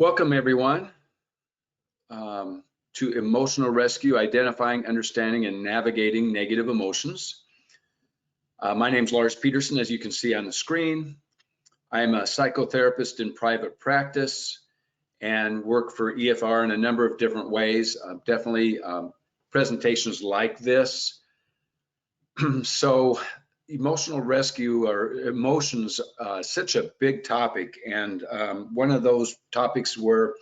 Welcome everyone to Emotional Rescue, Identifying, Understanding, and Navigating Negative Emotions. My name is Lars Peterson, as you can see on the screen. I'm a psychotherapist in private practice and work for EFR in a number of different ways, definitely presentations like this. So emotional rescue or emotions, such a big topic, and one of those topics where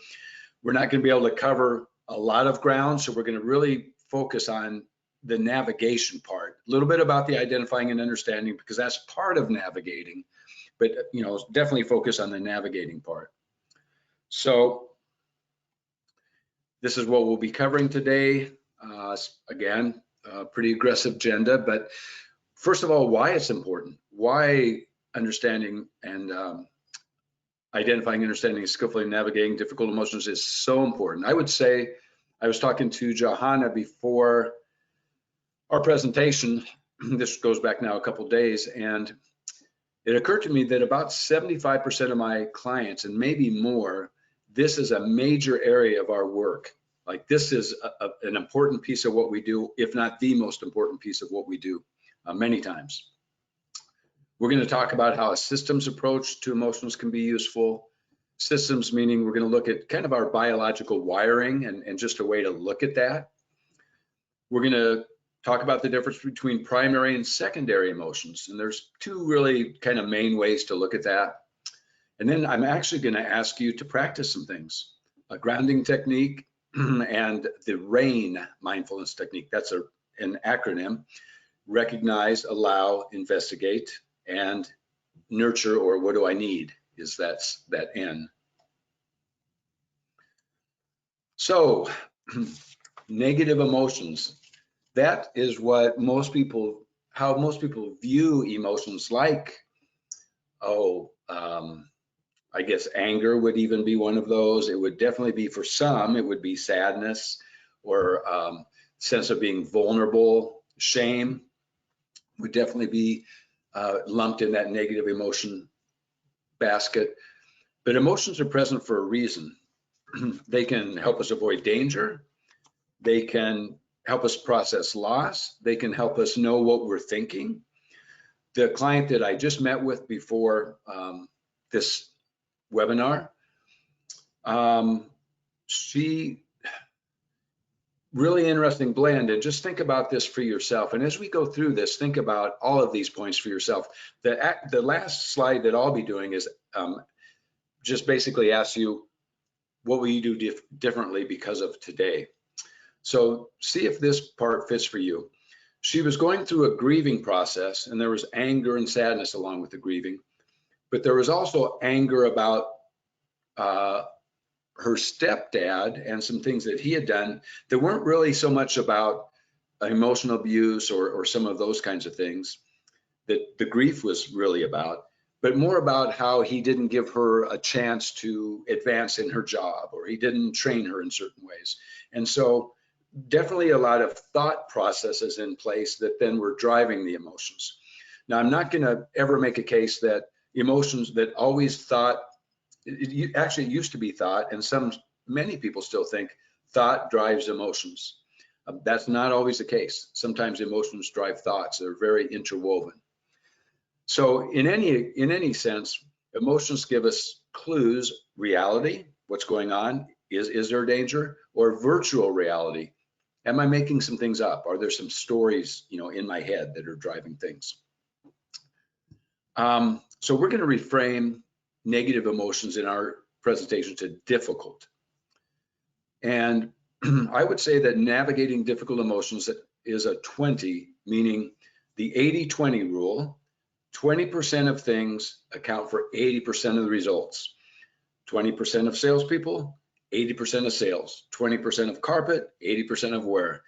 we're not going to be able to cover a lot of ground, so we're going to really focus on the navigation part, a little bit about the identifying and understanding, because that's part of navigating, but definitely focus on the navigating part. So this is what we'll be covering today. Again, pretty aggressive agenda, but first of all, why it's important, why understanding and identifying, understanding, skillfully navigating difficult emotions is so important. I would say, I was talking to Johanna before our presentation, this goes back now a couple of days, and it occurred to me that about 75% of my clients, and maybe more, this is a major area of our work. Like, this is an important piece of what we do, if not the most important piece of what we do many times. We're going to talk about how a systems approach to emotions can be useful. Systems meaning we're going to look at kind of our biological wiring and just a way to look at that. We're going to talk about the difference between primary and secondary emotions. And there's two really kind of main ways to look at that. And then I'm actually going to ask you to practice some things, a grounding technique and the RAIN mindfulness technique. That's an acronym: recognize, allow, investigate, and nurture, or what do I need, is that N. So negative emotions, that is what how most people view emotions, like, I guess anger would even be one of those. It would definitely be, for some, it would be sadness, or sense of being vulnerable. Shame would definitely be lumped in that negative emotion basket. But emotions are present for a reason. They can help us avoid danger. They can help us process loss. They can help us know what we're thinking. The client that I just met with before this webinar, she really interesting blend. And just think about this for yourself. And as we go through this, think about all of these points for yourself. The last slide that I'll be doing is just basically ask you, what will you do differently because of today? So see if this part fits for you. She was going through a grieving process, and there was anger and sadness along with the grieving, but there was also anger about her stepdad and some things that he had done that weren't really so much about emotional abuse or some of those kinds of things that the grief was really about, but more about how he didn't give her a chance to advance in her job, or he didn't train her in certain ways. And so definitely a lot of thought processes in place that then were driving the emotions. Now, I'm not going to ever make a case that emotions that always thought, it actually used to be thought, and many people still think thought drives emotions. That's not always the case. Sometimes emotions drive thoughts. They're very interwoven. So in any sense, emotions give us clues: reality, what's going on, is there danger, or virtual reality, am I making some things up, are there some stories in my head that are driving things. So we're going to reframe negative emotions in our presentation to difficult. And I would say that navigating difficult emotions is a 20, meaning the 80-20 rule. 20% of things account for 80% of the results. 20% of salespeople, 80% of sales. 20% of carpet, 80% of wear.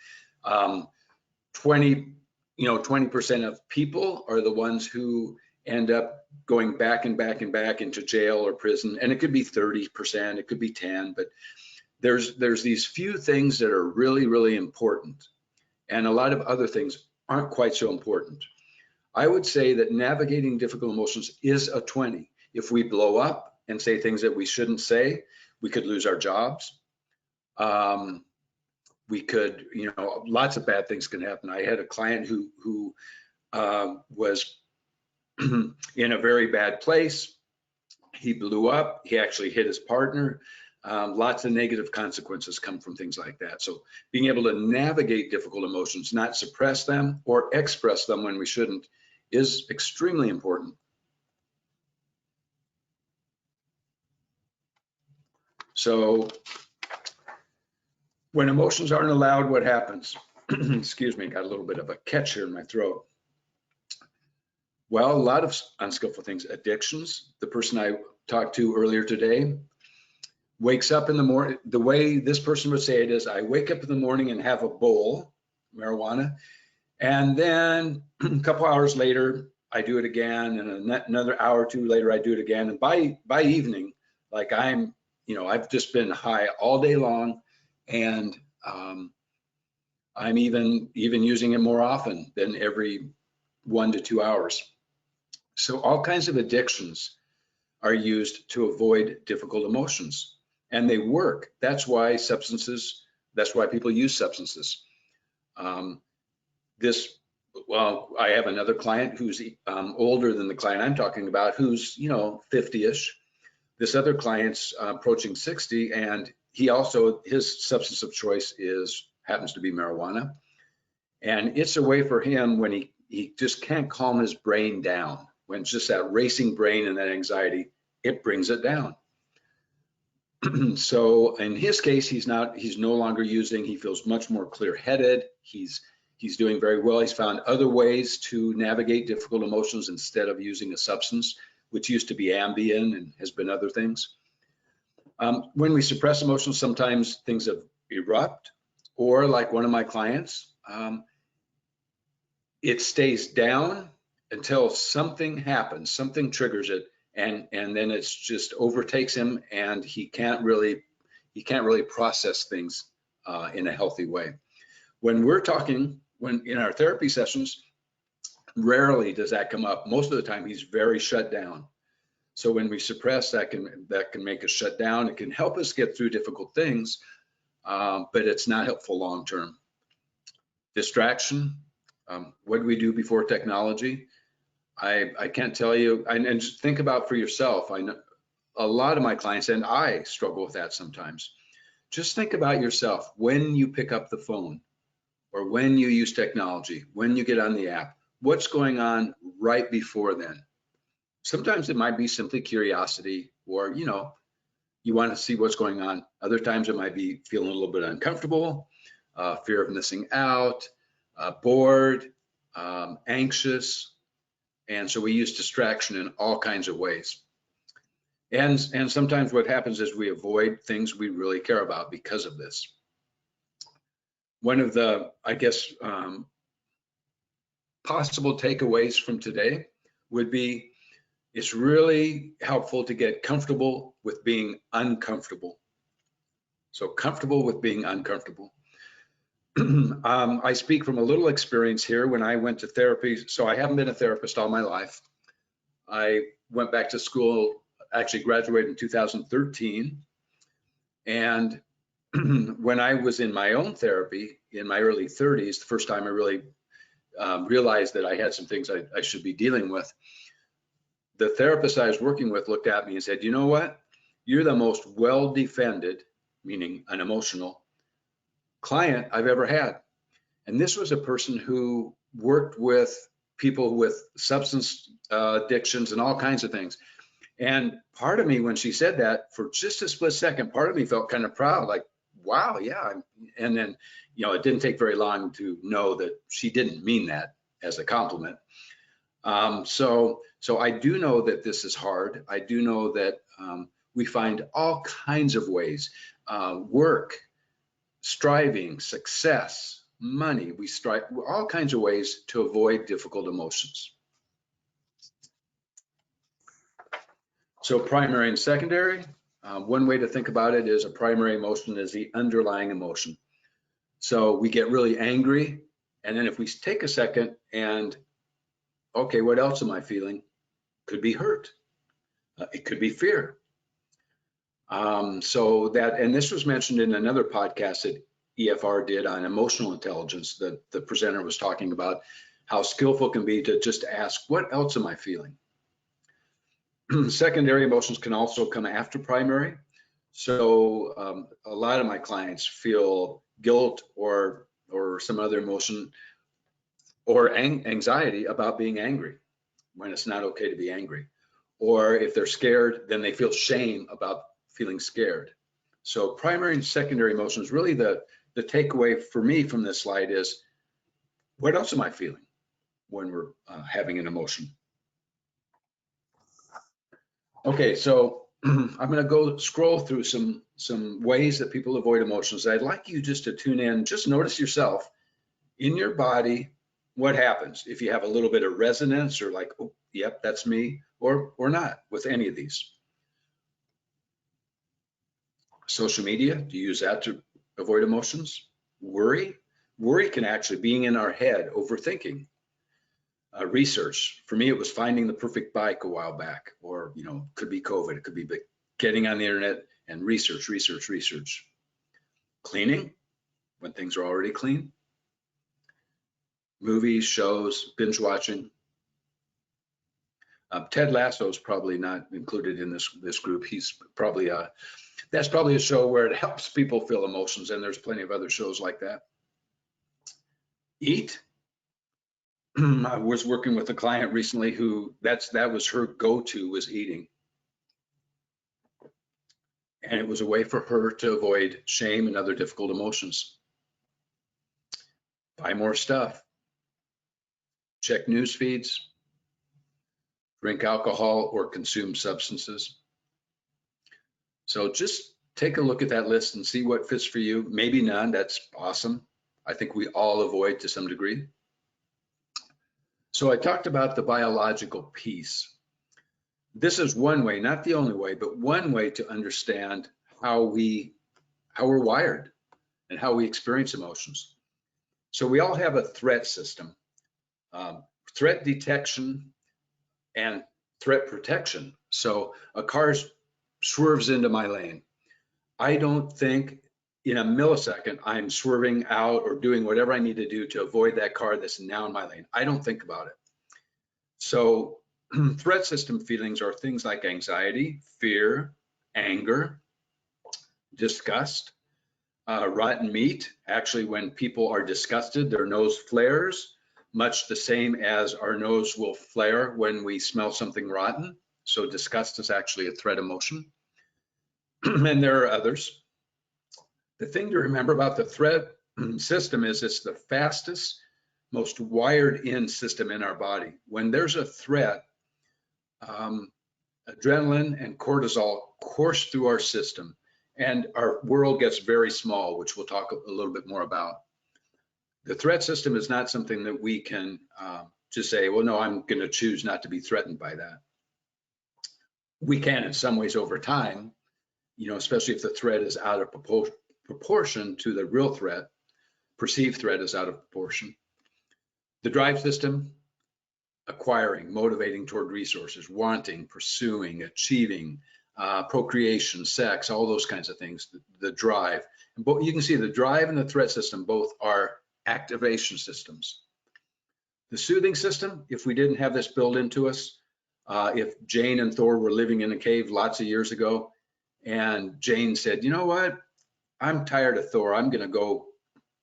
20% of people are the ones who end up going back and back and back into jail or prison, and it could be 30%, it could be 10, but there's these few things that are really, really important, and a lot of other things aren't quite so important. I would say that navigating difficult emotions is a 20. If we blow up and say things that we shouldn't say, We could lose our jobs. We could, lots of bad things can happen. I had a client who was in a very bad place. He blew up. He actually hit his partner. Lots of negative consequences come from things like that. So being able to navigate difficult emotions, not suppress them or express them when we shouldn't, is extremely important. So when emotions aren't allowed, what happens? Excuse me, got a little bit of a catch here in my throat. Well, a lot of unskillful things. Addictions. The person I talked to earlier today wakes up in the morning. The way this person would say it is, I wake up in the morning and have a bowl, marijuana, and then a couple hours later, I do it again, and another hour or two later, I do it again. And by evening, like I've just been high all day long, and I'm even using it more often than every 1 to 2 hours. So all kinds of addictions are used to avoid difficult emotions, and they work. That's why people use substances. I have another client who's older than the client I'm talking about, who's 50-ish. This other client's approaching 60, and his substance of choice happens to be marijuana. And it's a way for him when he just can't calm his brain down. When it's just that racing brain and that anxiety, it brings it down. So in his case, he's no longer using. He feels much more clear-headed. He's doing very well. He's found other ways to navigate difficult emotions instead of using a substance, which used to be Ambien and has been other things. When we suppress emotions, sometimes things erupt, or like one of my clients, it stays down until something happens, something triggers it, and then it's just overtakes him, and he can't really process things in a healthy way. When we're talking, when in our therapy sessions, rarely does that come up. Most of the time, he's very shut down. So when we suppress, that can make us shut down. It can help us get through difficult things, but it's not helpful long term. Distraction. What do we do before technology? I can't tell you. And just think about for yourself. I know a lot of my clients, and I struggle with that sometimes. Just think about yourself when you pick up the phone, or when you use technology, when you get on the app. What's going on right before then? Sometimes it might be simply curiosity, or you want to see what's going on. Other times it might be feeling a little bit uncomfortable, fear of missing out, bored, anxious. And so we use distraction in all kinds of ways. And sometimes what happens is we avoid things we really care about because of this. One of the, I guess, possible takeaways from today would be, it's really helpful to get comfortable with being uncomfortable. So comfortable with being uncomfortable. I speak from a little experience here. When I went to therapy, so I haven't been a therapist all my life. I went back to school, actually graduated in 2013. And when I was in my own therapy in my early 30s, the first time I really realized that I had some things I should be dealing with, the therapist I was working with looked at me and said, you know what? You're the most well-defended, meaning an emotional, client I've ever had. And this was a person who worked with people with substance addictions and all kinds of things. And part of me, when she said that, for just a split second, part of me felt kind of proud, like, wow, yeah. And then, it didn't take very long to know that she didn't mean that as a compliment. So I do know that this is hard. I do know that we find all kinds of ways, work, striving, success, money, we strive all kinds of ways to avoid difficult emotions. So primary and secondary, one way to think about it is a primary emotion is the underlying emotion. So we get really angry, and then if we take a second and, okay, what else am I feeling? Could be hurt. It could be fear. So that, and this was mentioned in another podcast that EFR did on emotional intelligence, that the presenter was talking about how skillful it can be to just ask, what else am I feeling? Secondary emotions can also come after primary. So a lot of my clients feel guilt or some other emotion or anxiety about being angry when it's not okay to be angry. Or if they're scared, then they feel shame about feeling scared. So primary and secondary emotions, really the takeaway for me from this slide is, what else am I feeling when we're having an emotion? Okay, so I'm going to go scroll through some ways that people avoid emotions. I'd like you just to tune in, just notice yourself in your body, what happens if you have a little bit of resonance or like, oh, yep, that's me, or not with any of these. Social media, do you use that to avoid emotions? Worry can actually being in our head, overthinking. Research, for me, it was finding the perfect bike a while back, or could be COVID, it could be getting on the internet and research. Cleaning, when things are already clean. Movies, shows, binge watching. Ted Lasso is probably not included in this group. He's probably that's probably a show where it helps people feel emotions, and there's plenty of other shows like that. Eat. I was working with a client recently who that was her go-to, was eating. And it was a way for her to avoid shame and other difficult emotions. Buy more stuff. Check news feeds. Drink alcohol or consume substances. So just take a look at that list and see what fits for you. Maybe none, that's awesome. I think we all avoid to some degree. So I talked about the biological piece. This is one way, not the only way, but one way to understand how we're wired and how we experience emotions. So we all have a threat system, threat detection and threat protection. So a car swerves into my lane. I don't think in a millisecond I'm swerving out or doing whatever I need to do to avoid that car that's now in my lane. I don't think about it. So threat system feelings are things like anxiety, fear, anger, disgust, rotten meat. Actually, when people are disgusted, their nose flares, much the same as our nose will flare when we smell something rotten. So disgust is actually a threat emotion. And there are others. The thing to remember about the threat system is it's the fastest, most wired in system in our body. When there's a threat, adrenaline and cortisol course through our system, and our world gets very small, which we'll talk a little bit more about. The threat system is not something that we can just say, well, no, I'm going to choose not to be threatened by that. We can in some ways over time, especially if the threat is out of proportion to the real threat. Perceived threat is out of proportion. The drive system, acquiring, motivating toward resources, wanting, pursuing, achieving, procreation, sex, all those kinds of things, the drive. And you can see the drive and the threat system both are activation systems. The soothing system, if we didn't have this built into us, if Jane and Thor were living in a cave lots of years ago, and Jane said, you know what, I'm tired of Thor, I'm gonna go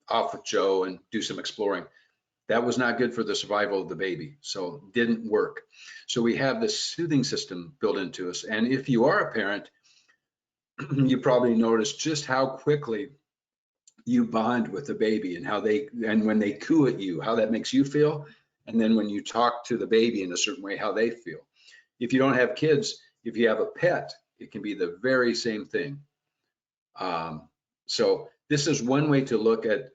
off with Joe and do some exploring. That was not good for the survival of the baby, so it didn't work. So we have this soothing system built into us. And if you are a parent, you probably notice just how quickly you bond with the baby and when they coo at you, how that makes you feel. And then when you talk to the baby in a certain way, how they feel. If you don't have kids, if you have a pet, it can be the very same thing. So this is one way to look at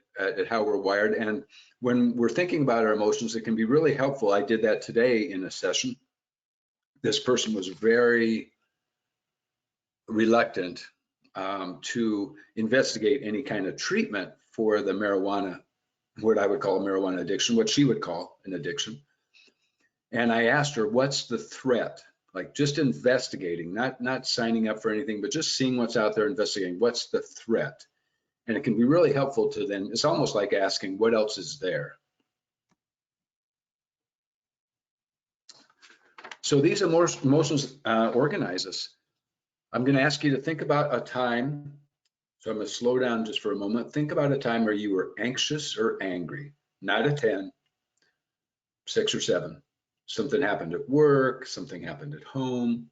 how we're wired. And when we're thinking about our emotions, it can be really helpful. I did that today in a session. This person was very reluctant to investigate any kind of treatment for the marijuana, what I would call a marijuana addiction, what she would call an addiction. And I asked her, what's the threat? like just investigating, not signing up for anything, but just seeing what's out there, investigating what's the threat. And it can be really helpful to then, it's almost like asking what else is there. So these emotions organize us. I'm going to ask you to think about a time. So I'm going to slow down just for a moment. Think about a time where you were anxious or angry, not a 10, 6 or 7. Something happened at work, something happened at home.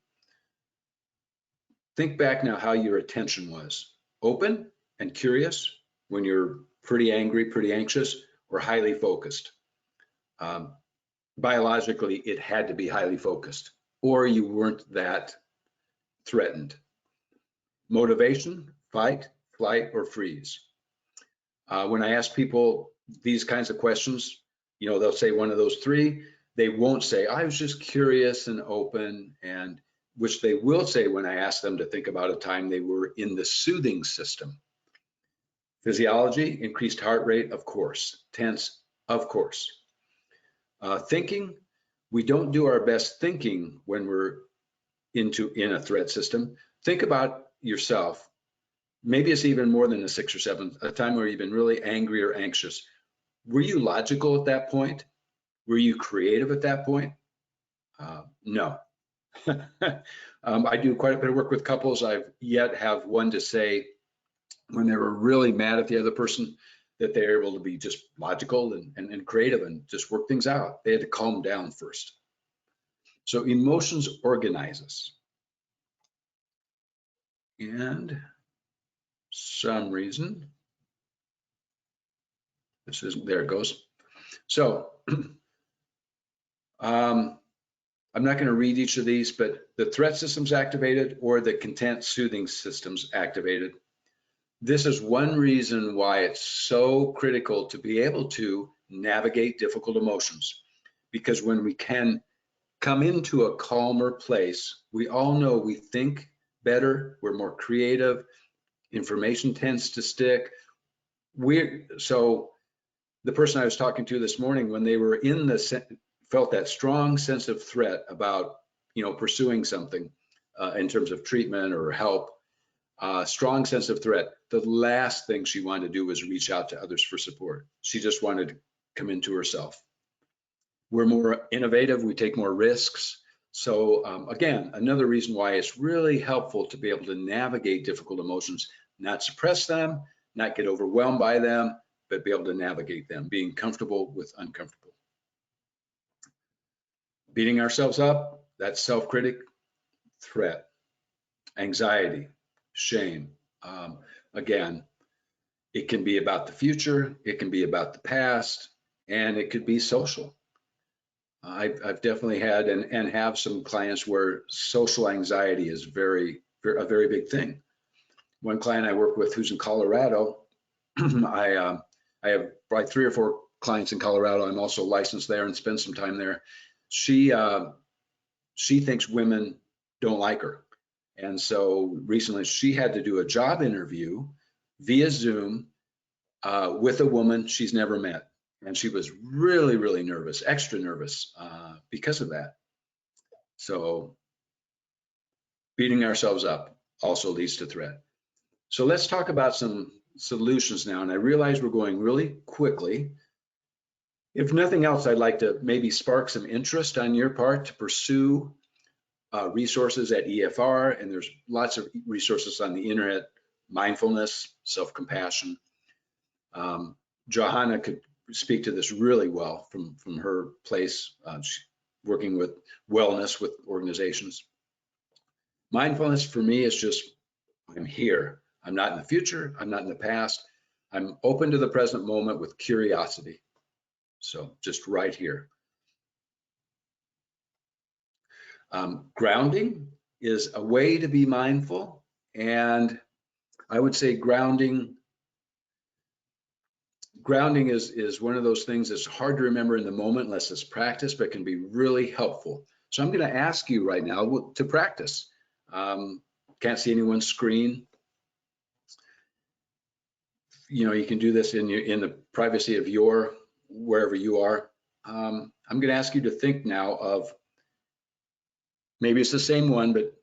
Think back now how your attention was. Open and curious when you're pretty angry, pretty anxious, or highly focused. Biologically, it had to be highly focused, or you weren't that threatened. Motivation, fight, flight, or freeze. When I ask people these kinds of questions, they'll say one of those 3. They won't say, I was just curious and open, and which they will say when I ask them to think about a time they were in the soothing system. Physiology, increased heart rate, of course. Tense, of course. Thinking, we don't do our best thinking when we're in a threat system. Think about yourself. Maybe it's even more than a 6 or 7, a time where you've been really angry or anxious. Were you logical at that point? Were you creative at that point? No. I do quite a bit of work with couples. I've yet have one to say when they were really mad at the other person that they're able to be just logical and creative and just work things out. They had to calm down first. So emotions organize us. And some reason, this isn't, there it goes. So I'm not going to read each of these, but the threat system's activated or the content soothing system's activated. This is one reason why it's so critical to be able to navigate difficult emotions, because when we can come into a calmer place, we all know we think better, we're more creative, information tends to stick. So the person I was talking to this morning, when they were in felt that strong sense of threat about, pursuing something in terms of treatment or help, strong sense of threat, the last thing she wanted to do was reach out to others for support. She just wanted to come into herself. We're more innovative, we take more risks. So again, another reason why it's really helpful to be able to navigate difficult emotions, not suppress them, not get overwhelmed by them, but be able to navigate them, being comfortable with uncomfortable. Beating ourselves up, that's self-critic, threat, anxiety, shame. Again, it can be about the future, it can be about the past, and it could be social. I've definitely had and have some clients where social anxiety is a very big thing. One client I work with who's in Colorado, I have probably 3 or 4 clients in Colorado. I'm also licensed there and spend some time there. She thinks women don't like her. And so recently she had to do a job interview via Zoom with a woman she's never met. And she was really, really nervous, extra nervous because of that. So beating ourselves up also leads to threat. So let's talk about some solutions now. And I realize we're going really quickly. If nothing else, I'd like to maybe spark some interest on your part to pursue resources at EFR, and there's lots of resources on the internet, mindfulness, self-compassion. Johanna could speak to this really well from her place, working with wellness with organizations. Mindfulness for me is just, I'm here. I'm not in the future, I'm not in the past. I'm open to the present moment with curiosity. So just right here. Grounding is a way to be mindful, and I would say grounding is one of those things that's hard to remember in the moment unless it's practiced, but can be really helpful. So I'm going to ask you right now to practice. Can't see anyone's screen. You can do this in the privacy of wherever you are. I'm going to ask you to think now of Maybe it's the same one, but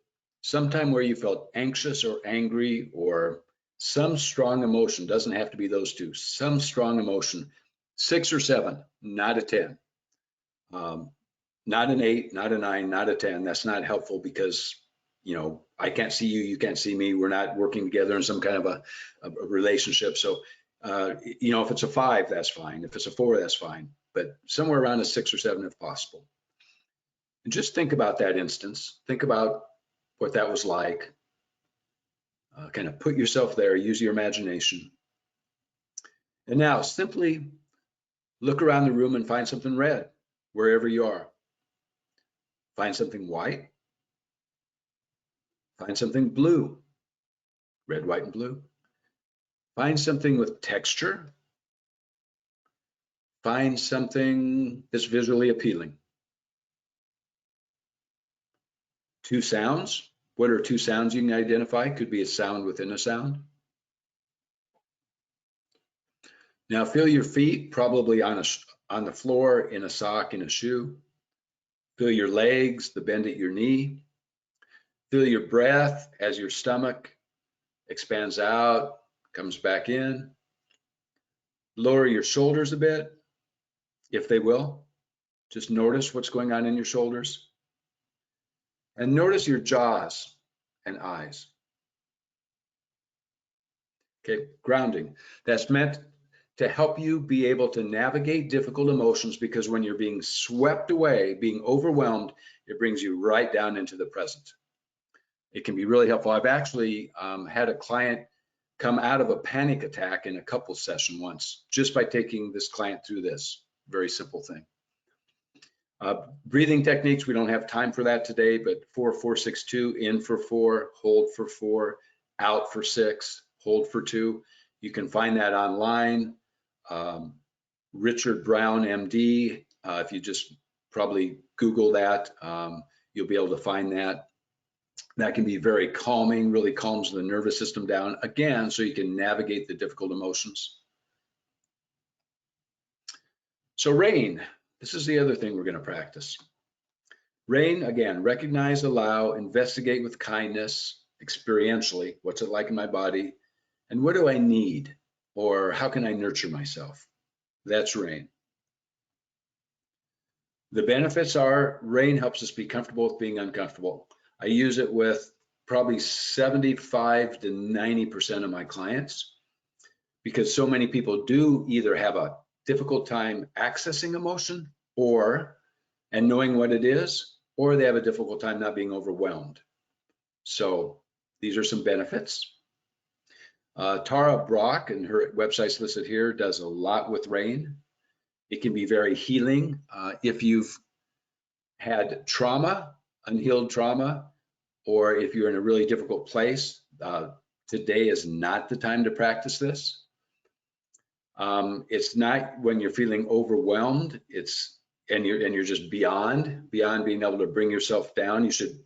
sometime where you felt anxious or angry or some strong emotion. Doesn't have to be those two. Some strong emotion. 6 or 7, not a 10. Not an 8, not a 9, not a 10. That's not helpful because, I can't see you, you can't see me. We're not working together in some kind of a relationship. So, if it's a 5, that's fine. If it's a 4, that's fine. But somewhere around a 6 or 7 if possible. And just think about that instance. Think about what that was like. Kind of put yourself there, use your imagination. And now simply look around the room and find something red wherever you are. Find something white. Find something blue. Red, white, and blue. Find something with texture. Find something that's visually appealing. 2 sounds. What are 2 sounds you can identify? Could be a sound within a sound. Now feel your feet, probably on the floor, in a sock, in a shoe. Feel your legs, the bend at your knee. Feel your breath as your stomach expands out, comes back in. Lower your shoulders a bit, if they will. Just notice what's going on in your shoulders. And notice your jaws and eyes. Okay, grounding. That's meant to help you be able to navigate difficult emotions, because when you're being swept away, being overwhelmed, it brings you right down into the present. It can be really helpful. I've actually had a client come out of a panic attack in a couples session once, just by taking this client through this very simple thing. Breathing techniques, we don't have time for that today, but 4-4-6-2, in for 4, hold for 4, out for 6, hold for 2. You can find that online. Richard Brown, MD, if you just probably Google that, you'll be able to find that. That can be very calming, really calms the nervous system down, again, so you can navigate the difficult emotions. So RAIN, this is the other thing we're going to practice. RAIN, again, recognize, allow, investigate with kindness, experientially, what's it like in my body, and what do I need, or how can I nurture myself? That's RAIN. The benefits are RAIN helps us be comfortable with being uncomfortable. I use it with probably 75 to 90% of my clients, because so many people do either have a difficult time accessing emotion and knowing what it is, or they have a difficult time not being overwhelmed. So these are some benefits. Tara Brock, and her website's listed here, does a lot with RAIN. It can be very healing. If you've had trauma, unhealed trauma, or if you're in a really difficult place, today is not the time to practice this. It's not when you're feeling overwhelmed, and you're just beyond being able to bring yourself down. You should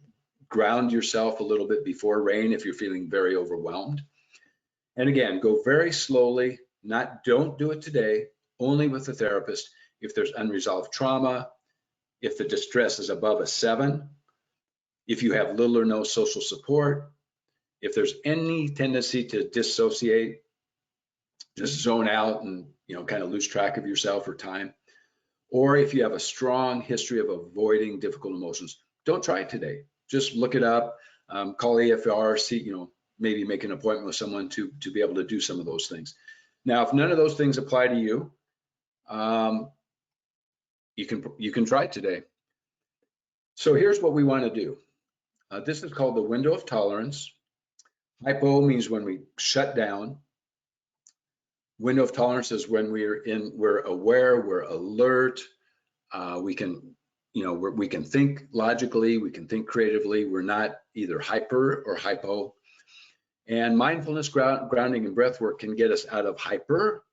ground yourself a little bit before RAIN if you're feeling very overwhelmed. And again, go very slowly. Don't do it today, only with the therapist. If there's unresolved trauma, if the distress is above a 7, if you have little or no social support, if there's any tendency to dissociate, just zone out and kind of lose track of yourself or time, or if you have a strong history of avoiding difficult emotions, don't try it today. Just look it up, call AFR, see, maybe make an appointment with someone to be able to do some of those things. Now, if none of those things apply to you, you can try it today. So here's what we want to do. This is called the window of tolerance. Hypo means when we shut down. Window of tolerance is when we're aware, we're alert. We can think logically, we can think creatively. We're not either hyper or hypo. And mindfulness, grounding, and breath work can get us out of hyper.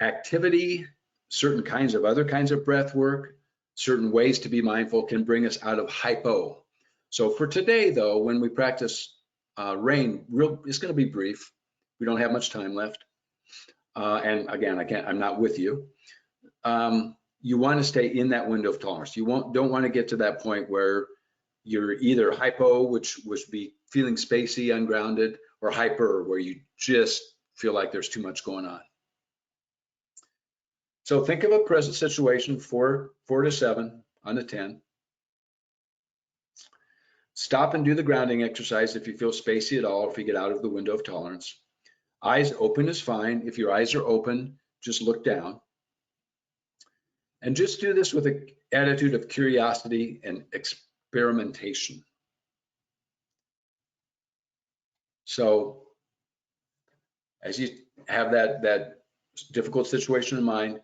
Activity, certain kinds of other kinds of breath work, certain ways to be mindful can bring us out of hypo. So for today, though, when we practice RAIN, it's going to be brief. We don't have much time left. And again, I'm not with you. you want to stay in that window of tolerance. You don't want to get to that point where you're either hypo, which would be feeling spacey, ungrounded, or hyper, where you just feel like there's too much going on. So think of a present situation, 4 to 7 on a 10. Stop and do the grounding exercise if you feel spacey at all, if you get out of the window of tolerance. Eyes open is fine. If your eyes are open, just look down. And just do this with an attitude of curiosity and experimentation. So as you have that difficult situation in mind,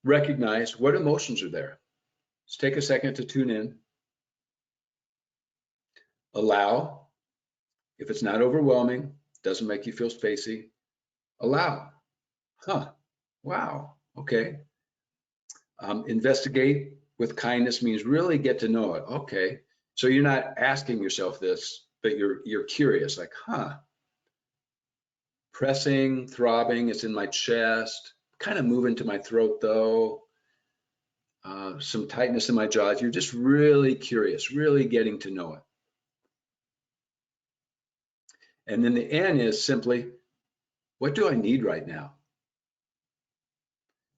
recognize what emotions are there. Just take a second to tune in. Allow. If it's not overwhelming, doesn't make you feel spacey, allow. Huh, wow, okay. Investigate with kindness means really get to know it. Okay, so you're not asking yourself this, but you're curious, like, huh. Pressing, throbbing, it's in my chest, kind of moving to my throat though. Some tightness in my jaws. You're just really curious, really getting to know it. And then the N is simply, what do I need right now?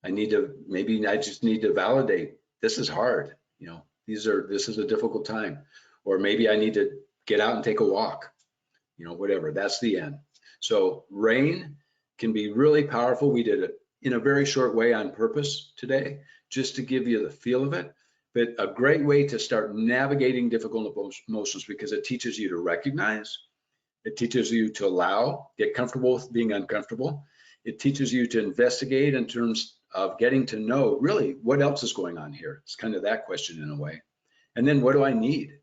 Maybe I just need to validate, this is hard, you know, this is a difficult time. Or maybe I need to get out and take a walk, you know, whatever, that's the N. So RAIN can be really powerful. We did it in a very short way on purpose today, just to give you the feel of it, but a great way to start navigating difficult emotions, because it teaches you to recognize, it teaches you to allow, get comfortable with being uncomfortable. It teaches you to investigate in terms of getting to know really what else is going on here. It's kind of that question in a way. And then what do I need?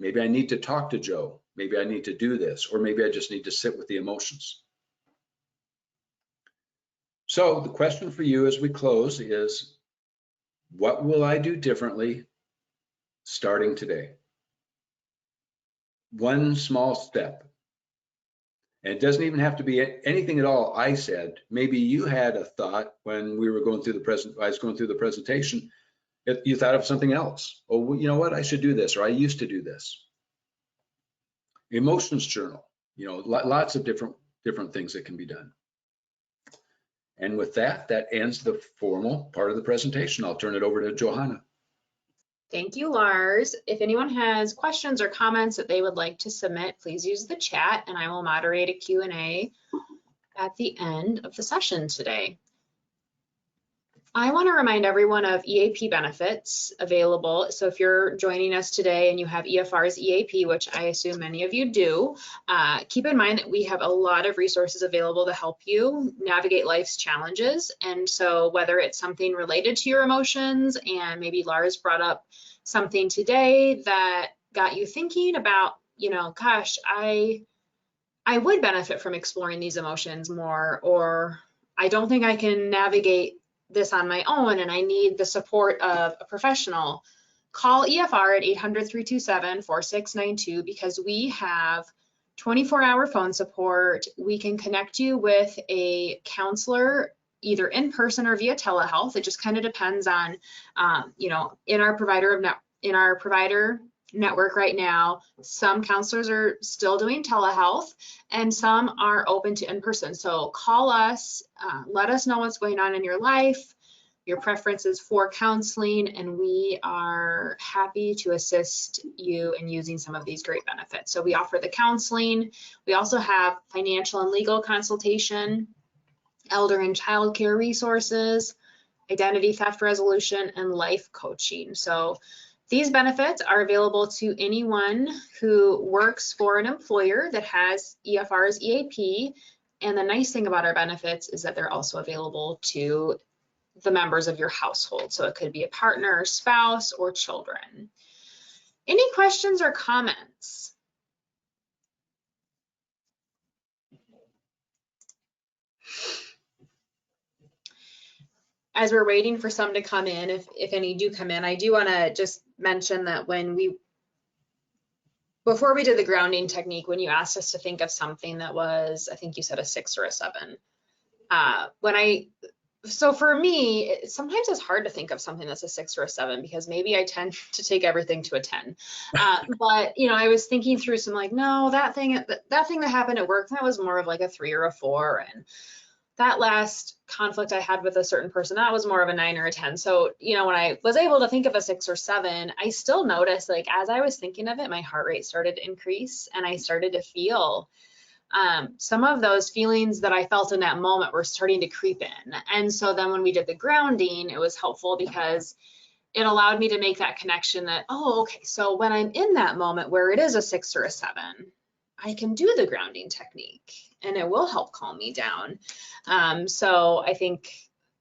Maybe I need to talk to Joe. Maybe I need to do this, or maybe I just need to sit with the emotions. So the question for you as we close is, what will I do differently starting today? One small step. And it doesn't even have to be anything at all I said. Maybe you had a thought when we were going through I was going through the presentation, you thought of something else. Oh, well, you know what, I should do this, or I used to do this. Emotions journal, you know, lots of different things that can be done. And with that ends the formal part of the presentation. I'll turn it over to Johanna. Thank you, Lars. If anyone has questions or comments that they would like to submit, please use the chat and I will moderate a Q&A at the end of the session today. I want to remind everyone of EAP benefits available. So if you're joining us today and you have EFR's EAP, which I assume many of you do, keep in mind that we have a lot of resources available to help you navigate life's challenges. And so whether it's something related to your emotions, and maybe Lars brought up something today that got you thinking about, you know, gosh, I would benefit from exploring these emotions more, or I don't think I can navigate this on my own and I need the support of a professional, call EFR at 800-327-4692 because we have 24-hour phone support. We can connect you with a counselor either in person or via telehealth. It just kind of depends on, you know, in our provider network right now, some counselors are still doing telehealth and some are open to in-person. So call us, let us know what's going on in your life, your preferences for counseling, and we are happy to assist you in using some of these great benefits. So we offer the counseling. We also have financial and legal consultation, elder and child care resources, identity theft resolution, and life coaching. So these benefits are available to anyone who works for an employer that has EFR's EAP. And the nice thing about our benefits is that they're also available to the members of your household. So it could be a partner, spouse, or children. Any questions or comments? As we're waiting for some to come in, if any do come in, I do want to just mention that before we did the grounding technique, when you asked us to think of something that was, I think you said a 6 or a 7, when I so for me, sometimes it's hard to think of something that's a 6 or a 7 because maybe I tend to take everything to a 10. But you know, I was thinking through some like, no, that thing that happened at work, that was more of like a 3 or a 4, and that last conflict I had with a certain person, that was more of a 9 or a 10. So, you know, when I was able to think of a 6 or 7, I still noticed, like, as I was thinking of it, my heart rate started to increase and I started to feel some of those feelings that I felt in that moment were starting to creep in. And so then when we did the grounding, it was helpful because it allowed me to make that connection that, oh, okay, so when I'm in that moment where it is a 6 or a 7, I can do the grounding technique and it will help calm me down. So I think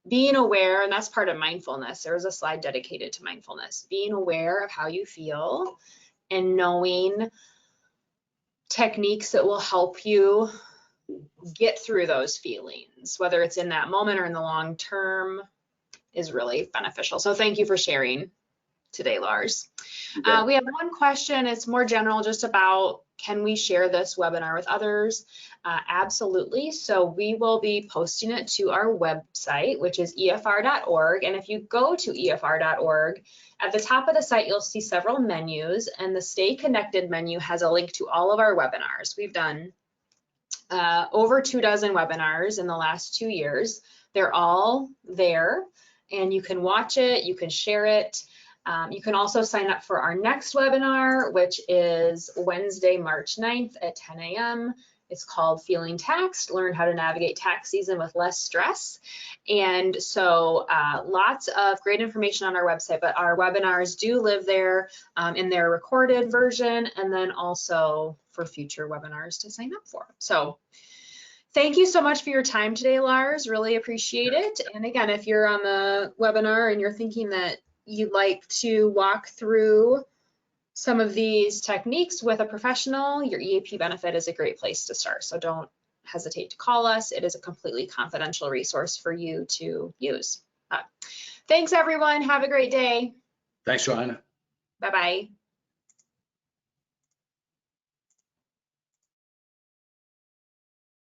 being aware, and that's part of mindfulness, there was a slide dedicated to mindfulness, being aware of how you feel and knowing techniques that will help you get through those feelings, whether it's in that moment or in the long term, is really beneficial. So thank you for sharing today, Lars. We have one question. It's more general, just about, can we share this webinar with others? Absolutely. So we will be posting it to our website, which is efr.org. And if you go to efr.org, at the top of the site, you'll see several menus, and the Stay Connected menu has a link to all of our webinars. We've done over 24 webinars in the last 2 years. They're all there, and you can watch it, you can share it. You can also sign up for our next webinar, which is Wednesday, March 9th at 10 a.m. It's called Feeling Taxed, Learn How to Navigate Tax Season with Less Stress. And so lots of great information on our website, but our webinars do live there in their recorded version, and then also for future webinars to sign up for. So thank you so much for your time today, Lars. Really appreciate it. And again, if you're on the webinar and you're thinking that you'd like to walk through some of these techniques with a professional, your EAP benefit is a great place to start. So don't hesitate to call us. It is a completely confidential resource for you to use. Thanks, everyone. Have a great day. Thanks, Johanna. Bye-bye.